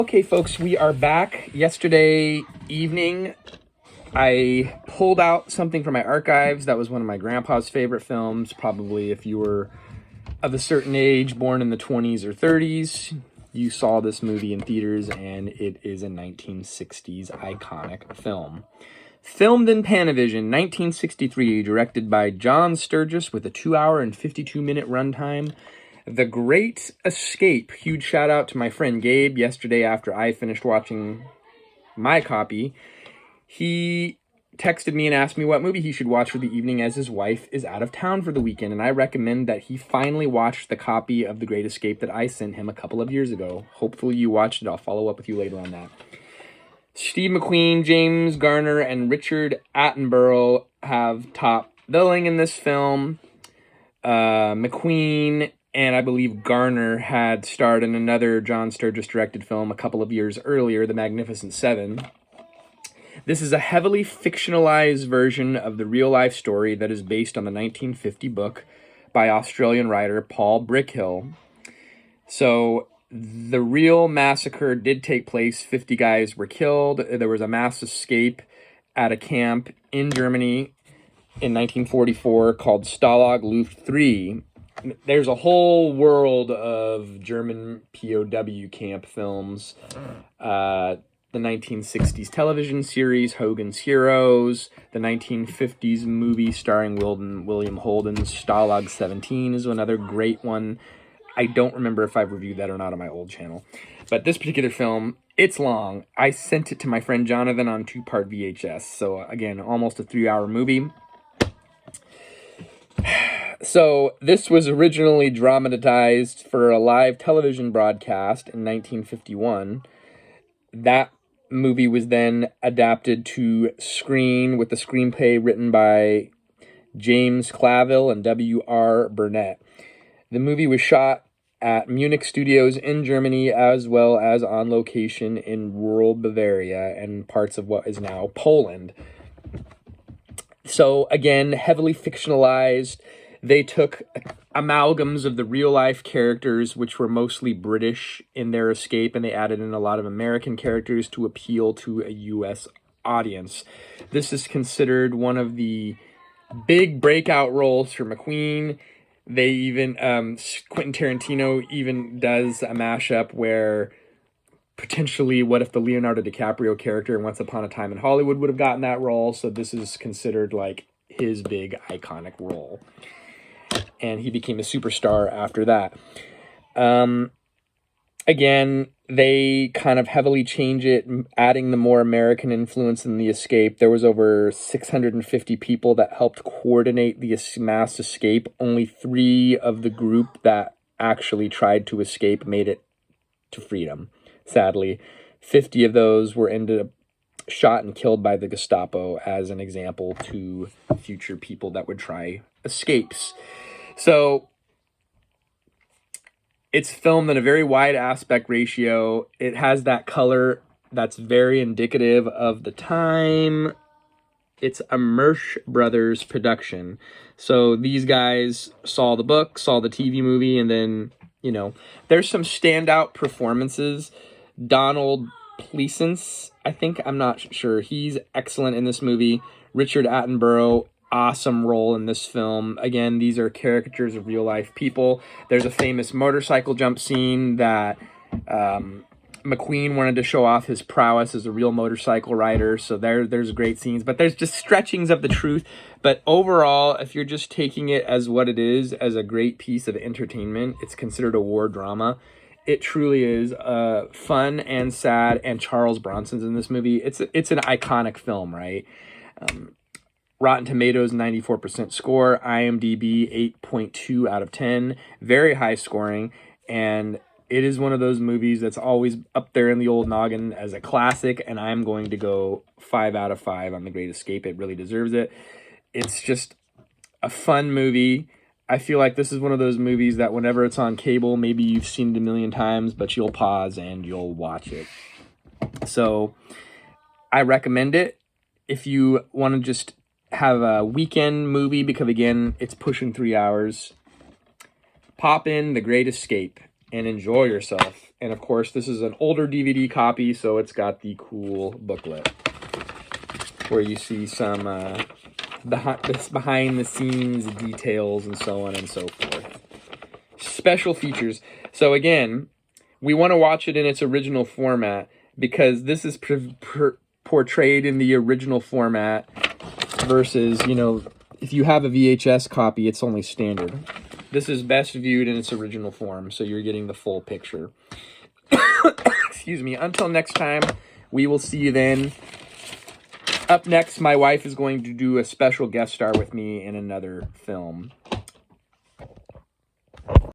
Okay, folks, we are back. Yesterday evening, I pulled out something from my archives that was one of my grandpa's favorite films. Probably if you were of a certain age, born in the 20s or 30s, you saw this movie in theaters, and it is a 1960s iconic film. Filmed in Panavision, 1963, directed by John Sturges with a 2-hour and 52-minute runtime. The Great Escape. Huge shout out to my friend Gabe yesterday after I finished watching my copy. He texted me and asked me what movie he should watch for the evening as his wife is out of town for the weekend, and I recommend that he finally watch the copy of The Great Escape that I sent him a couple of years ago. Hopefully you watched it. I'll follow up with you later on that. Steve McQueen, James Garner, and Richard Attenborough have top billing in this film. McQueen and I believe Garner had starred in another John Sturges directed film a couple of years earlier, The Magnificent Seven. This is a heavily fictionalized version of the real-life story that is based on the 1950 book by Australian writer Paul Brickhill. So the real massacre did take place. 50 guys were killed. There was a mass escape at a camp in Germany in 1944 called Stalag Luft 3. There's a whole world of German POW camp films. The 1960s television series, Hogan's Heroes. The 1950s movie starring William Holden's Stalag 17 is another great one. I don't remember if I've reviewed that or not on my old channel. But this particular film, it's long. I sent it to my friend Jonathan on 2-part VHS. So again, almost a 3-hour movie. So this was originally dramatized for a live television broadcast in 1951. That movie was then adapted to screen with the screenplay written by James Clavell and W.R. Burnett. The movie was shot at Munich Studios in Germany, as well as on location in rural Bavaria and parts of what is now Poland. So again, heavily fictionalized. They took amalgams of the real-life characters, which were mostly British in their escape, and they added in a lot of American characters to appeal to a U.S. audience. This is considered one of the big breakout roles for McQueen. They even, Quentin Tarantino even does a mashup where potentially what if the Leonardo DiCaprio character in Once Upon a Time in Hollywood would have gotten that role. So this is considered like his big iconic role. And he became a superstar after that. Again, they kind of heavily change it, adding the more American influence in the escape. There was over 650 people that helped coordinate the mass escape. Only 3 of the group that actually tried to escape made it to freedom. Sadly, 50 of those were ended up shot and killed by the Gestapo as an example to future people that would try escapes. So it's filmed in a very wide aspect ratio. It has that color that's very indicative of the time. It's a Mersch Brothers production. So these guys saw the book, saw the TV movie, and then, you know, there's some standout performances. Donald Pleasence, I'm not sure. He's excellent in this movie. Richard Attenborough, awesome role in this film. Again, these are caricatures of real life people. There's a famous motorcycle jump scene that McQueen wanted to show off his prowess as a real motorcycle rider. So there's great scenes, but there's just stretchings of the truth. But overall, if you're just taking it as what it is, as a great piece of entertainment, it's considered a war drama. It truly is fun and sad, and Charles Bronson's in this movie. It's an iconic film, right? Rotten Tomatoes 94% score, IMDb 8.2 out of 10, very high scoring, and it is one of those movies that's always up there in the old noggin as a classic, and I'm going to go 5 out of 5 on The Great Escape. It really deserves it. It's just a fun movie. I feel like this is one of those movies that whenever it's on cable, maybe you've seen it a million times, but you'll pause and you'll watch it. So I recommend it if you want to just have a weekend movie, because again, it's pushing 3 hours. Pop in The Great Escape. and enjoy yourself. And of course, this is an older DVD copy, so it's got the cool booklet where you see some behind the scenes details and so on and so forth. Special features. So again, we want to watch it in its original format because this is portrayed in the original format versus, you know, if you have a VHS copy, it's only standard. This is best viewed in its original form, so you're getting the full picture. Excuse me. Until next time, we will see you then. Up next, my wife is going to do a special guest star with me in another film.